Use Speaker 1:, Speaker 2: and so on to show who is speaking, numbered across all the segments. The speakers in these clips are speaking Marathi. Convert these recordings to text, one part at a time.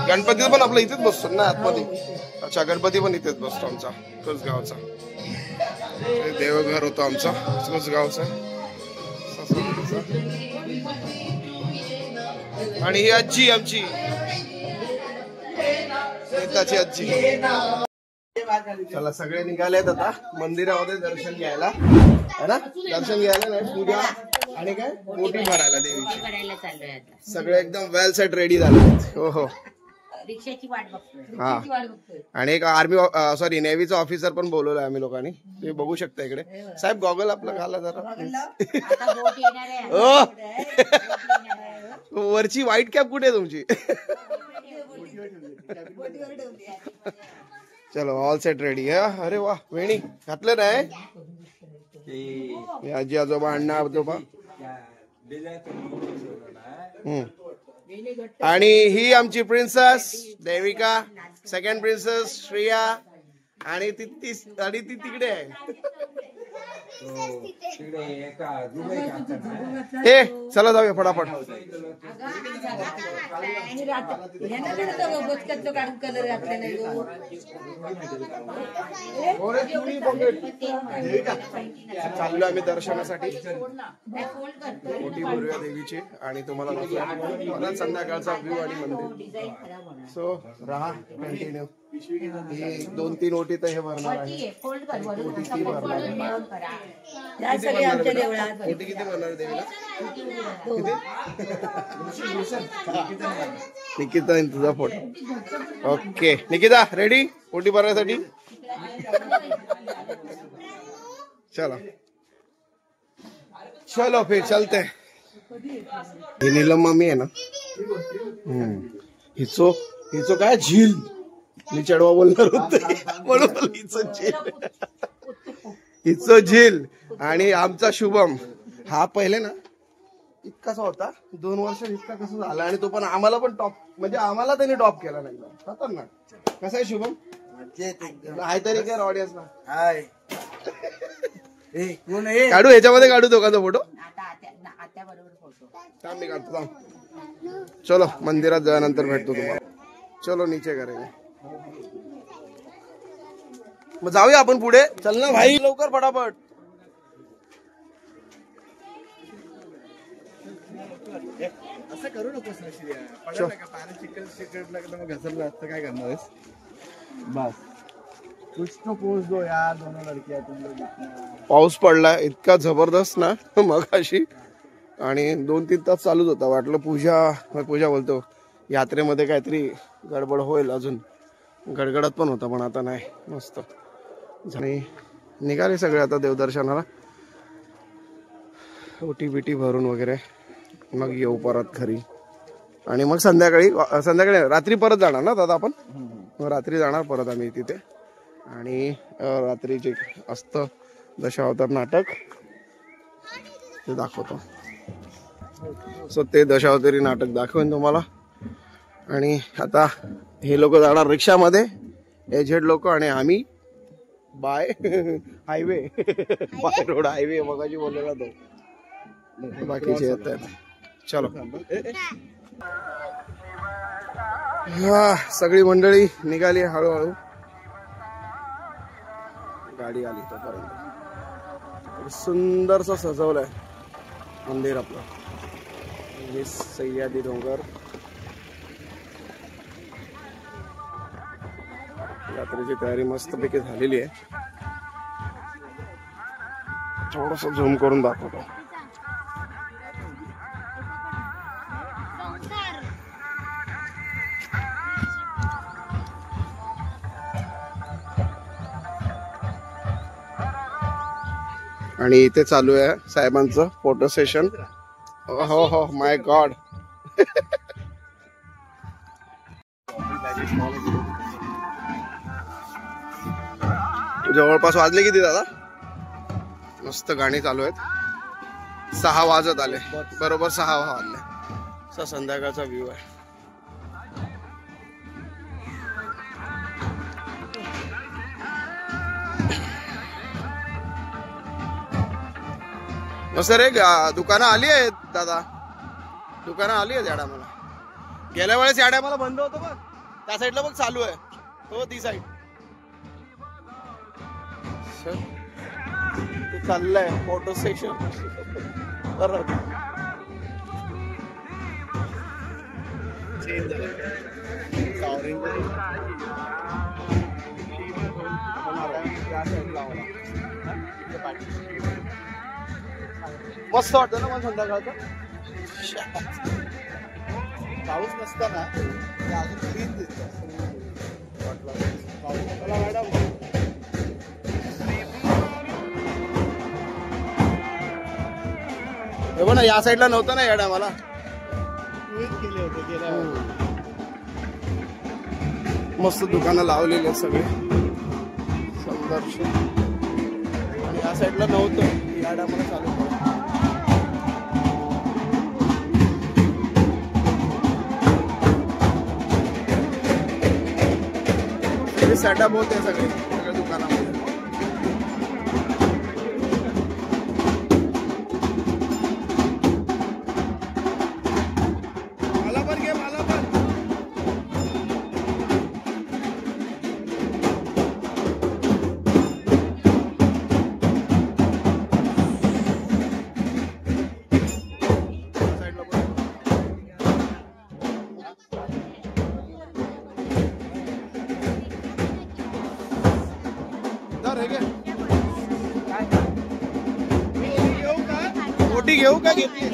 Speaker 1: गणपती पण आपला इथेच बसतो ना आतमध्ये. अच्छा, गणपती पण इथेच बसतो आमचा कुसगावचा. देवघर होतो आमचा कुसगावचा. आणि ही आजी आमची नेताची आजी. चला सगळे निघालेत आता मंदिरामध्ये दर्शन घ्यायला, है ना? दर्शन घ्यायला नाही, पूजा आणि काय ओटी भरायला देवीची. सगळे एकदम वेल सेट रेडी झाले. हो हो,
Speaker 2: रिक्षाची वाट बघतोय.
Speaker 1: हा, आणि एक आर्मी सॉरी नेव्हीचा ऑफिसर पण बोलवलाय आम्ही लोकांनी. तुम्ही बघू शकता इकडे. साहेब गॉगल आपला घाला जरा. वरची व्हाईट कॅप कुठे तुमची? चलो ऑल सेट रेडी आहे. अरे वा, वेणी घातलं नाही? आजी आजोबा, अण्णा आजोबा. आणि ही आमची princess Devika, second princess Shreya, आणि ती तिकडे आहे. हे चला जाऊया फटाफट. चाललो आम्ही दर्शनासाठी. मोठी भरूया देवीची आणि तुम्हाला संध्याकाळचा व्ह्यू आणि मंदिर. सो राहा कंटिन्यू. ही 2-3 ओटी तर हे भरणार आहे. ओटी किती भरणार देवीला? निकिता तुझा फोटो. ओके निकिता, रेडी ओटी भरण्यासाठी? चलो चलो फिर चलते. ही नीलम मामी आहे ना, हिचो काय झील मी चढवा बोलणार होते म्हणून हिचो झील. आणि आमचा शुभम हा पहिले ना इतकासा होता, 2 वर्ष इतका कसं झाला. आणि तो पण आम्हाला पण टॉप, म्हणजे आम्हाला त्यांनी टॉप केला नाही. खतरनाक. कसं आहे शुभम? आहे तरी काय ऑडियन्सला काढू, ह्याच्यामध्ये काढू दोघांचा फोटो. थांब मी काढतो, थांब. चलो मंदिरात जाण्यानंतर भेटतो तुम्हाला. चलो नीचे करेंगे. मग जाऊया आपण पुढे. चल ना भाई लवकर फटाफट.
Speaker 3: असं करू नकोस घसरलं असतं, काय करणार आहेस? बस कुछ तो पोच दो यार, दोनों लडक्या तुम लोग.
Speaker 1: पाऊस पडलाय इतका जबरदस्त ना मगाशी, आणि 2-3 तास चालूच होता. वाटलं पूजा बोलतो यात्रेमध्ये काहीतरी गडबड होईल, अजून गडगडत पण होता, पण आता नाही. मस्त. आणि निघाले सगळे आता देवदर्शनाला. ओटी बिटी भरून वगैरे मग येऊ परत घरी. आणि मग संध्याकाळी रात्री परत जाणार ना दादा आपण? रात्री जाणार परत आम्ही तिथे. आणि रात्री जे असतं दशावतार नाटक ते दाखवतो. सो ते दशावतारी नाटक दाखवेन तुम्हाला. आणि आता हे लोक जाणार रिक्षामध्ये, एजेड लोक, आणि आम्ही by highway by road highway मगाशी बोललेला तो. बाकीचे येत आहेत. चलो हा, सगळी मंडळी निघाली हळूहळू. गाडी आली तोपर्यंत. सुंदरस सजवलंय मंदिर आपलं. सह्याद्री डोंगर. यात्रेची तयारी मस्तपैकी झालेली आहे. थोडस झूम करून दाखवतो. आणि इथे चालू आहे साहेबांचं फोटो सेशन. हो हो माय गॉड. जवळपास वाजले किती दादा? मस्त गाणी चालू आहेत. 6 वाजत आले, बरोबर 6 वाजले. असा संध्याकाळचा व्ह्यू आहे. मस्त रे. दुकानं आली आहेत दादा, दुकानं आली आहेत या टायमाला. गेल्या वेळेस या टायमाला बंद होतं बघ, त्या साईडला बघ चालू आहे तो, ती साईड चाललंय फोटो सेशन परत. मस्त वाटतं ना मला संध्याकाळचं.
Speaker 3: पाऊस नसताना ते अजून क्लीन दिसतं.
Speaker 1: मॅडम हे बघ ना, या साईडला नव्हतं ना या टायमाला.
Speaker 3: गेले होते गेल्या
Speaker 1: मस्त दुकानं लावलेली आहेत सगळे सुंदरशी. आणि या साईडला नव्हतं, या टायमाला चालू होतं. सेटअप होते सगळे सगळ्या दुकानामध्ये. मला पण घे, मला पण. साईडला पण. मोठी घेऊ का घेतली?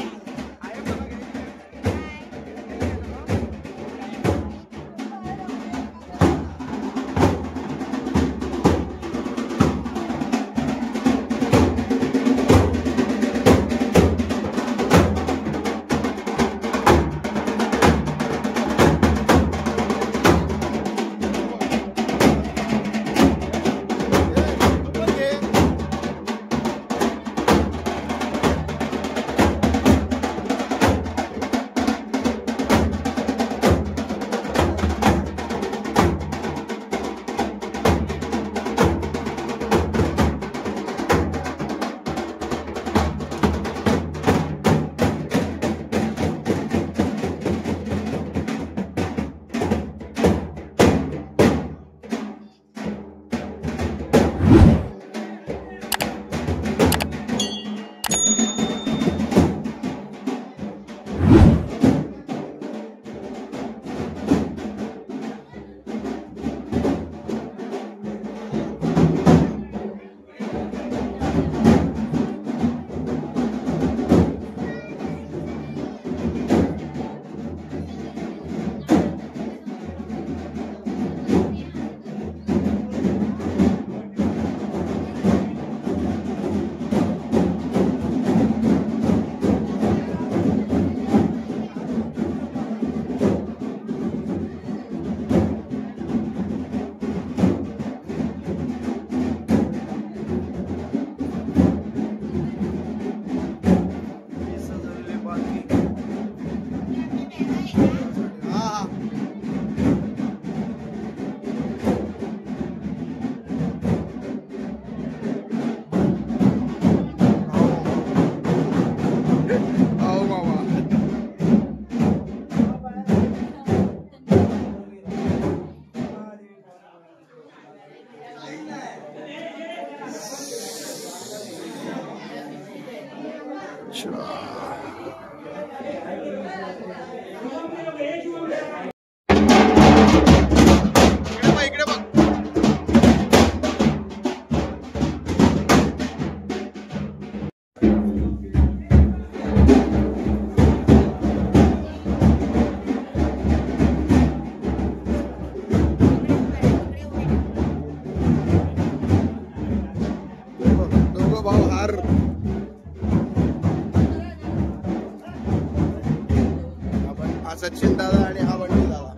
Speaker 1: सचिन दादा आणि हा बंटी दादा.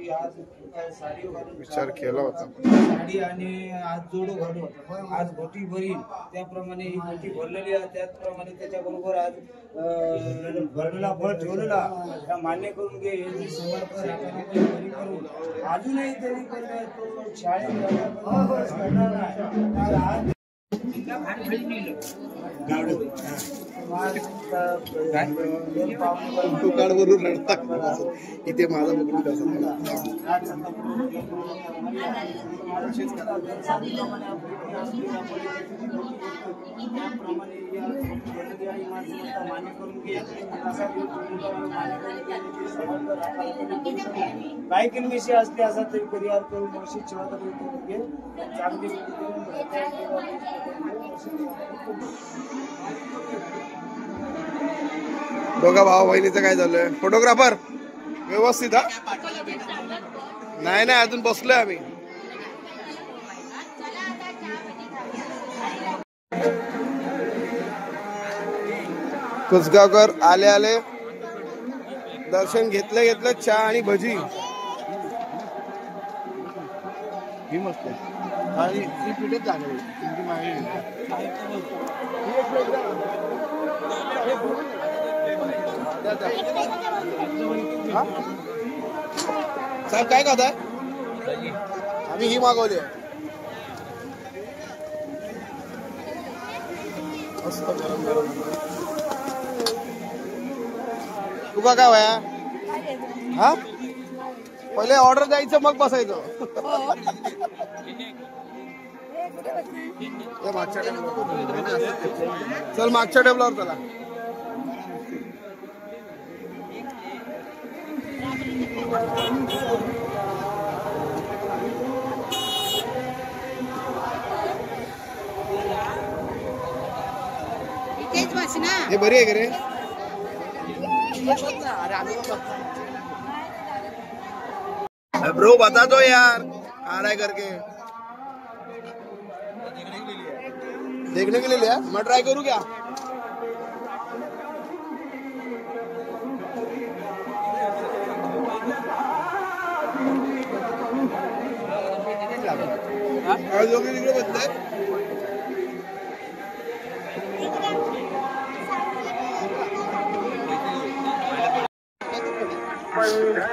Speaker 4: की आज साडी घालून
Speaker 1: विचार केला होता
Speaker 4: साडी आणि आज जोडो घालून आज घोटी भरील त्याप्रमाणे ही घोटी भरलेली आहे. त्याचप्रमाणे त्याच्याबरोबर आज भरलेला फळ ठेवलेला त्या मान्य करून घे. यांची समर्पण आपण घरी करू. अजूनही तरी पण तो शाळेत करणार नाही. आज
Speaker 1: दुकानवरून रडतात इथे माझा बघून
Speaker 4: काही विषय असते असा तरी परिहार करून वर्षी चांगली
Speaker 1: दोघा भाऊ बहिणीचं काय झालंय फोटोग्राफर व्यवस्थित हा नाही नाही अजून बसलोय आम्ही कुसगावकर आले आले दर्शन घेतलं चहा आणि भजी
Speaker 3: ही मस्त आणि ती पिठेच चांगली
Speaker 1: साहेब काय खाताय आम्ही ही मागवली मस्त गरम गरम तुका काय वया हा पहिले ऑर्डर द्यायचं मग बसायचं मागच्या टेबलावर चल मागच्या टेबलावर चला हे बरी आहे का रे ब्रो बता दो यार आ रहा है करके देखने के लिए लिया मैं ट्राई करूँ क्या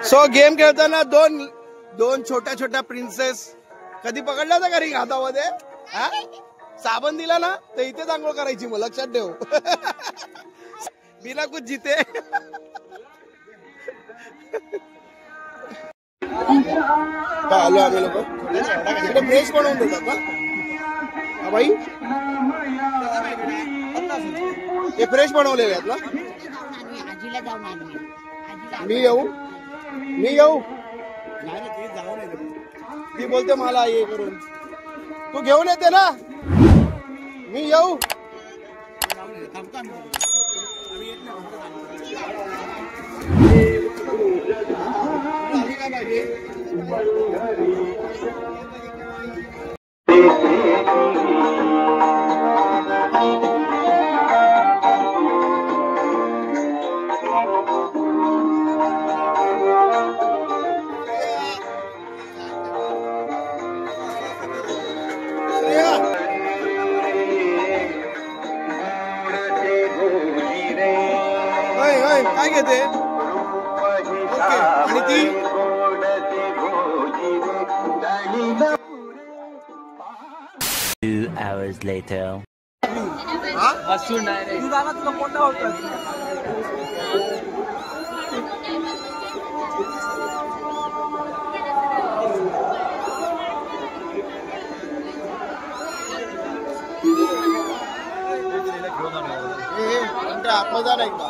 Speaker 1: सो गेम खेळताना दोन छोट्या छोट्या प्रिन्सेस कधी पकडल्या होत्या घरी हातामध्ये हा साबण दिला ना तर इथेच आंघोळ करायची मग लक्षात ठेव बिना कुछ जीते आलो आम्ही लोक इकडे फ्रेश बनवून देतात ना बाई हे फ्रेश बनवलेले आहेत ना
Speaker 2: आजीला जाऊन आणूया
Speaker 1: मी येऊ ती बोलते मला ये करून तू घेऊन येते ना मी येऊ काय घेते ओके आणि ती
Speaker 5: 2 hours later.
Speaker 1: आत्मदान एकदा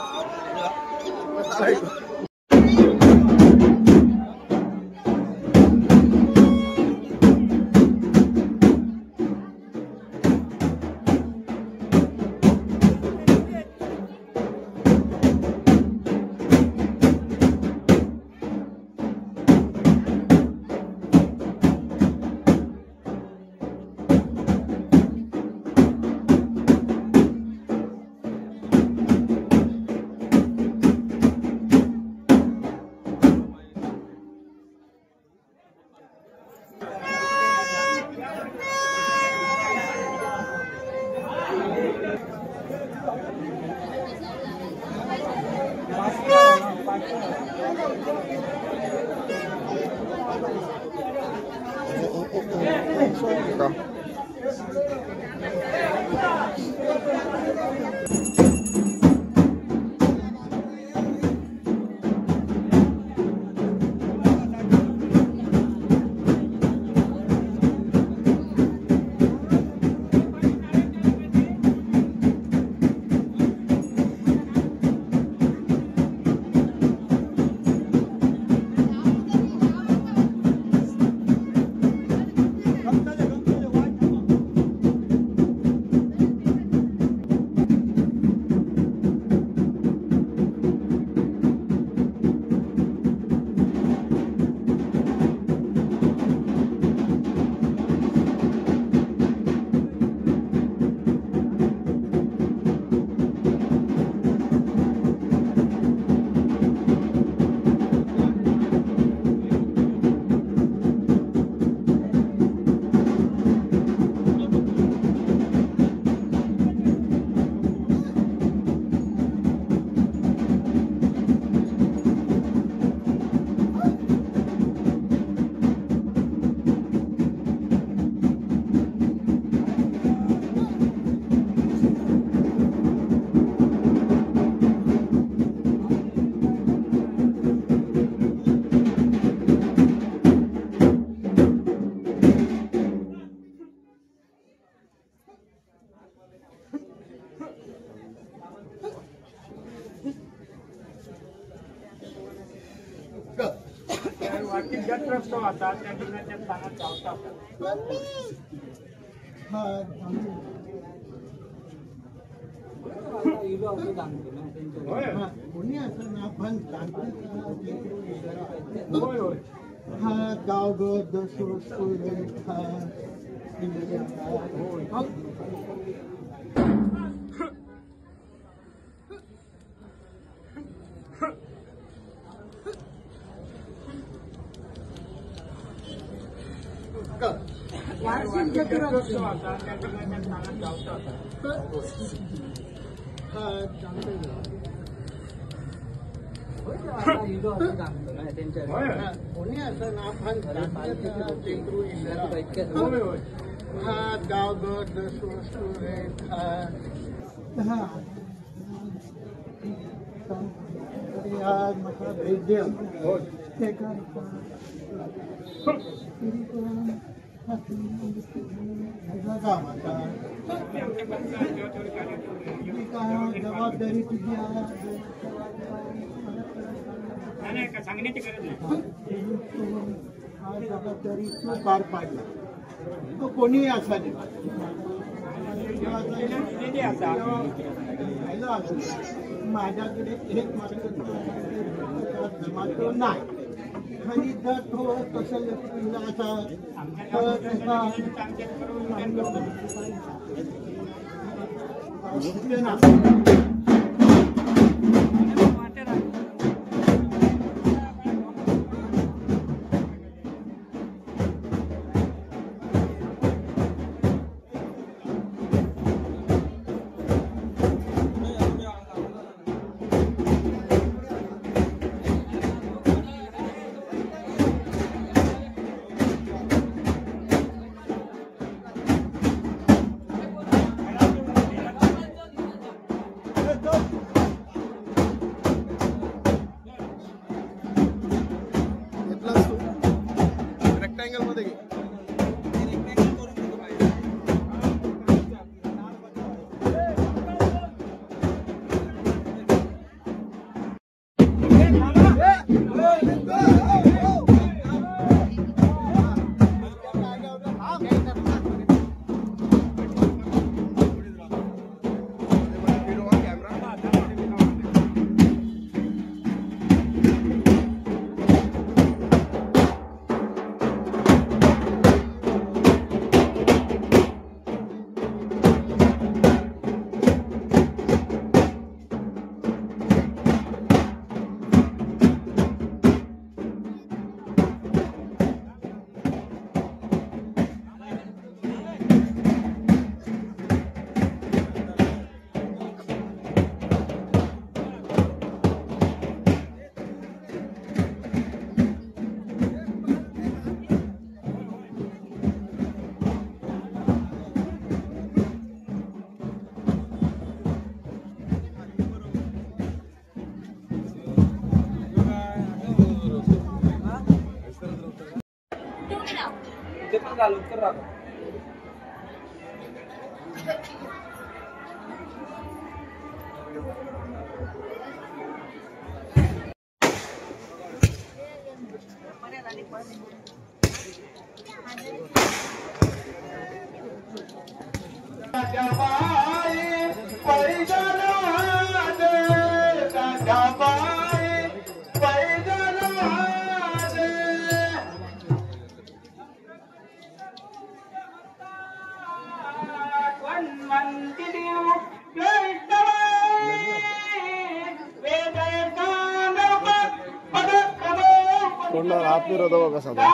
Speaker 1: का
Speaker 5: जबाबदारी तुझी सांगण्याची गरज नाही. जबाबदारी तू पार पाडला तो कोणीही असा नाही. माझ्याकडे एक मात्र नाही आणि जर तो तसं असा
Speaker 4: उत्तर राहा.
Speaker 1: तोंडावर हात फिरवतो बघा साधा.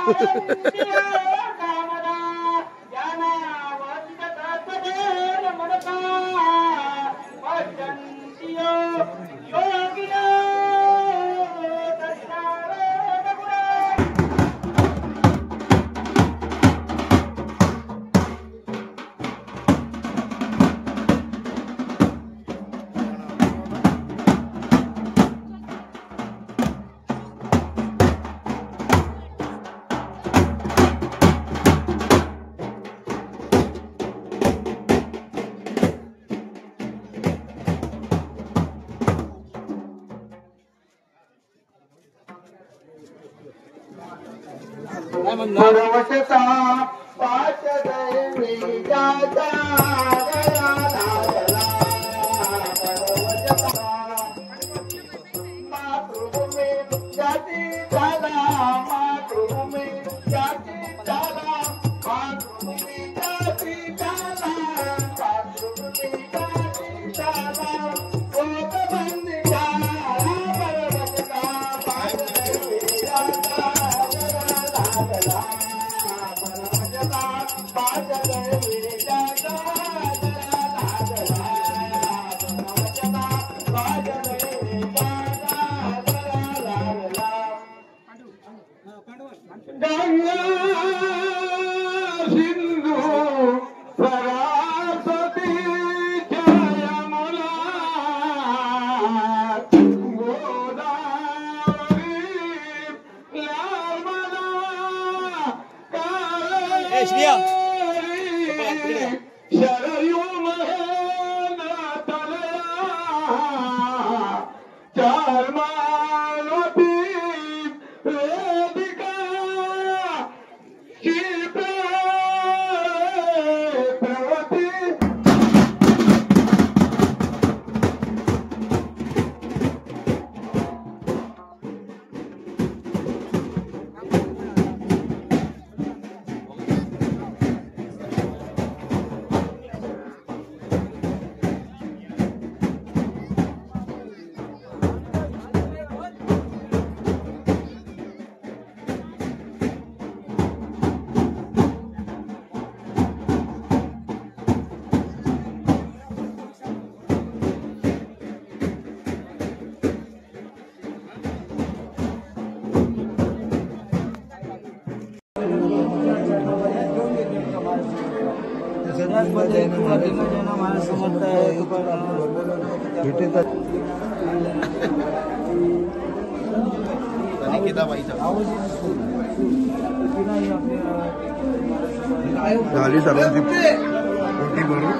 Speaker 1: झाली सर्वांची पोटी भरून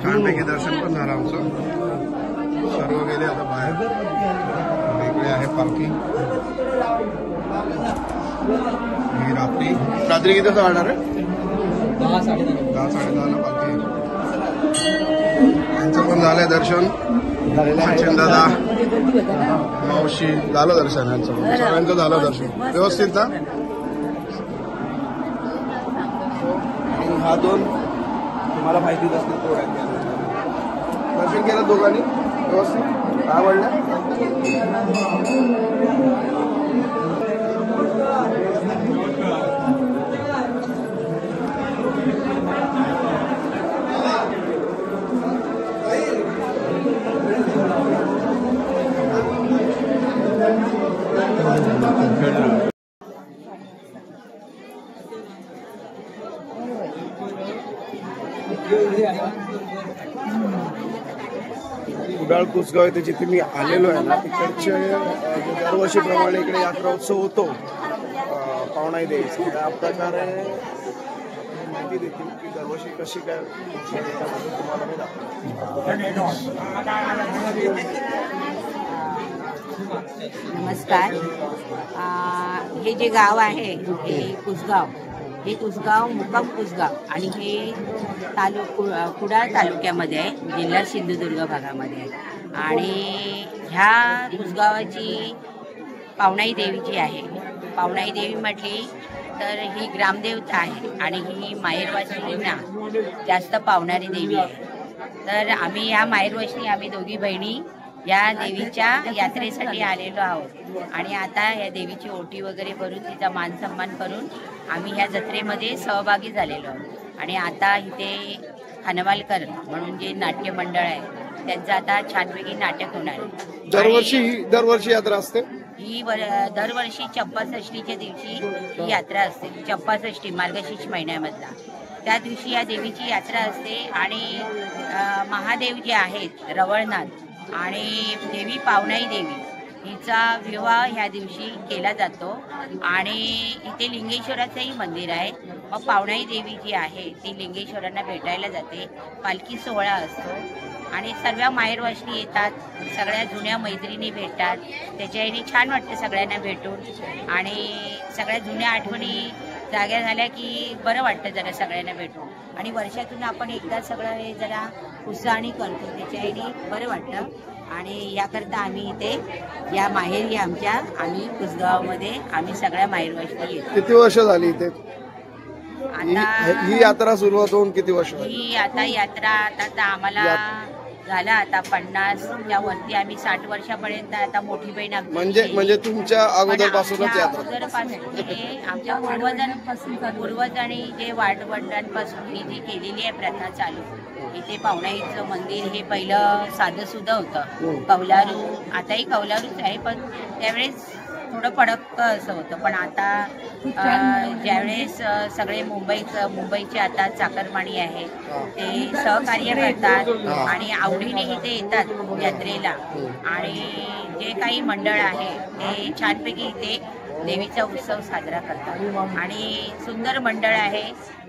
Speaker 1: छानपैकी दर्शन पण झालं आमचं. सर्व गेले आता बाहेर. वेगळे आहे पालखी. ही रात्री किती जाणार आहे? 10-10:30 पालखी. यांचं पण झालंय दर्शन. सचिन दादा मावशी झालं दर्शन. यांचं सगळ्यांचं झालं दर्शन व्यवस्थित ना. हा दोन तुम्हाला माहितीच असतील पोरांनी दर्शन केलं दोघांनी व्यवस्थित. आवडलं. कुडाळ कुसगाव आहे जिथे मी आलेलो आहे ना, तिकडचे दरवर्षीप्रमाणे इकडे यात्रा उत्सव होतो पावणाई देवीचा. त्या प्रकारे माहिती देतील की दरवर्षी कशी काय तुम्हाला मी दाखवतो.
Speaker 2: नमस्कार. हे जे गाव आहे हे कुसगाव, हे कुसगाव मुक्काम कुसगाव आणि हे कुडाळ तालुक्यामध्ये आहे, जिल्हा सिंधुदुर्ग भागामध्ये आहे. आणि ह्या कुसगावाची पावणाई देवी जी आहे, पावणाई देवी म्हटली तर ही ग्रामदेवता आहे आणि ही माहेरवासिनींना जास्त पावणारी देवी आहे. तर आम्ही या माहेरवासिनी आम्ही दोघी बहिणी या देवीच्या यात्रेसाठी आलेलो आहोत. आणि आता या देवीची ओटी वगैरे भरून तिचा मान सन्मान करून आम्ही ह्या जत्रेमध्ये सहभागी झालेलो आहोत. आणि आता इथे खानवालकर म्हणून जे नाट्य मंडळ आहे त्यांचं आता छानपैकी नाटक होणार आहे.
Speaker 1: दरवर्षी यात्रा असते
Speaker 2: ही दरवर्षी चंपाषष्ठीच्या दिवशी ही यात्रा असते. चंपाषष्ठी मार्गशीर्ष महिन्यामधला त्या दिवशी या देवीची यात्रा असते. आणि महादेव जे आहेत रवळनाथ आणि देवी पावणाई देवी हिचा विवाह ह्या दिवशी केला जातो. आणि इथे लिंगेश्वराचंही मंदिर आहे. मग पावणाई देवी जी आहे ती लिंगेश्वरांना भेटायला जाते. पालखी सोहळा असतो आणि सर्व माहेरवासिनी येतात, सगळ्या जुन्या मैत्रिणी भेटतात. त्याच्या ह्याने छान वाटतं सगळ्यांना भेटून आणि सगळ्या जुन्या आठवणी जाग्या झाल्या की बरं वाटतं जरा सगळ्यांना भेटून. आणि वर्षातून आपण एकदा सगळं हे जरा उत्साहाने करतो, त्याच्या ह्याने बरं वाटतं. आणि याकरता आम्ही इथे या माहेरी आम्ही कुसगावमध्ये आम्ही सगळ्या माहेरवासिनी येतो.
Speaker 1: किती वर्ष झाली इथे
Speaker 2: आता
Speaker 1: ही यात्रा सुरुवात होऊन किती वर्ष झाली?
Speaker 2: ही आता यात्रा आता आम्हाला झाला आता 50च्या वरती. आम्ही 60 वर्षापर्यंत आता मोठी बहीण
Speaker 1: म्हणजे तुमच्या अगोदरपासूनच यात्रा?
Speaker 2: अगोदरपासून हे आमच्या पूर्वजांनी जे वाडवडिलांपासून ही जी केलेली आहे प्रथा चालू. इथे पावणाईचं मंदिर हे पहिलं साधं सुद्धा होतं, कौलारू. आताही कौलारूच आहे पण त्यावेळेस थोडं पडक असं होतं. पण आता ज्यावेळेस सगळे मुंबईचे आता चाकरमानी आहे ते सहकार्य करतात आणि आवडीने इथे येतात यात्रेला. आणि जे काही मंडळ आहे ते छानपैकी इथे देवीचा उत्सव साजरा करतात. आणि सुंदर मंडळ आहे,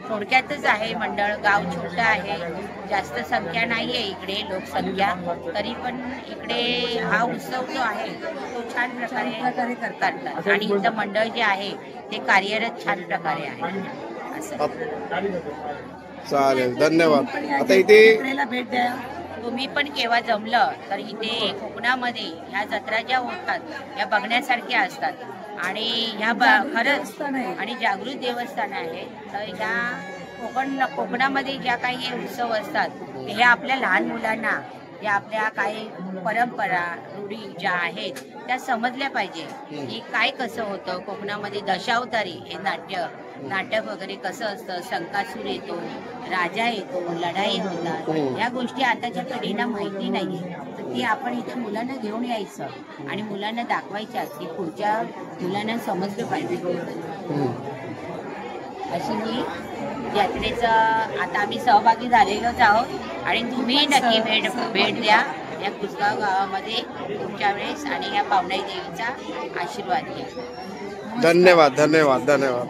Speaker 2: थोडक्यातच आहे मंडळ. गाव छोटं आहे, जास्त संख्या नाही आहे इकडे लोकसंख्या, तरी पण इकडे हा उत्सव जो आहे तो छान प्रकारे करतात. आणि इथं मंडळ जे आहे ते कार्यरत छान प्रकारे आहे. असं
Speaker 1: चालेल, धन्यवाद. आता इथे
Speaker 2: भेट द्या. तुम्ही पण केव्हा जमलं तर इथे कोकणामध्ये ह्या जत्रा ज्या होतात या बघण्यासारख्या असतात. आणि ह्या खरंच आणि जागृत देवस्थान आहे. तर ह्या कोकणामध्ये ज्या काही उत्सव असतात हे आपल्या लहान मुलांना या आपल्या काही परंपरा रूढी ज्या आहेत त्या समजल्या पाहिजे की काय कसं होतं कोकणामध्ये. दशावतारी हे नाटक वगैरे कसं असतं, संकासूर येतो, राजा येतो, लढाई होतात. या गोष्टी आताच्या पिढीला माहिती नाहीये. तर ती आपण इथे मुलांना घेऊन यायचं आणि मुलांना दाखवायच्या की पुढच्या मुलांना समजलं पाहिजे. अशी ही यात्रेचं आता आम्ही सहभागी झालेलोच आहोत. आणि तुम्ही नक्की भेट द्या या कुसगाव गावामध्ये तुमच्या वेळेस आणि या पावणाई देवीचा आशीर्वाद घ्या.
Speaker 1: धन्यवाद.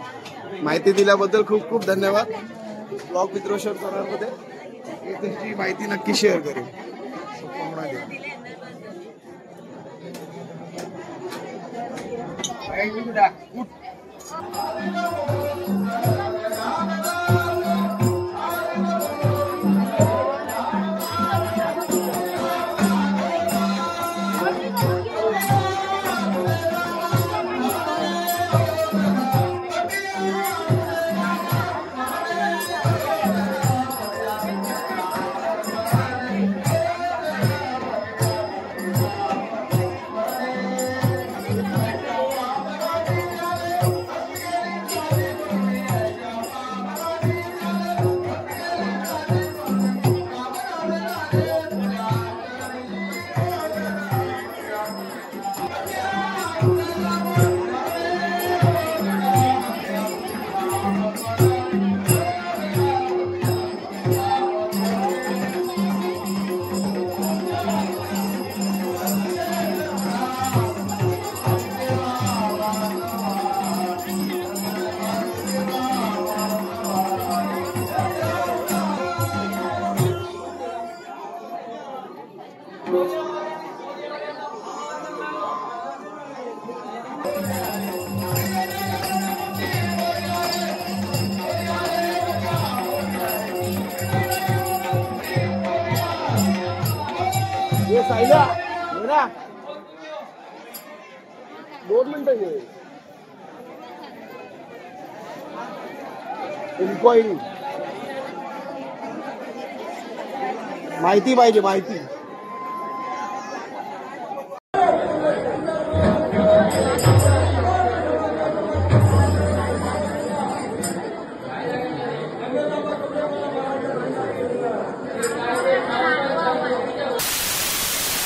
Speaker 1: माहिती दिल्याबद्दल खूप खूप धन्यवाद. ब्लॉग मित्रोशर चॅनलमध्ये त्याची माहिती नक्की शेअर करेल. ये सायला मेरा 2 मिनिटं घे. इन्क्वायरी माहिती पाहिजे माहिती.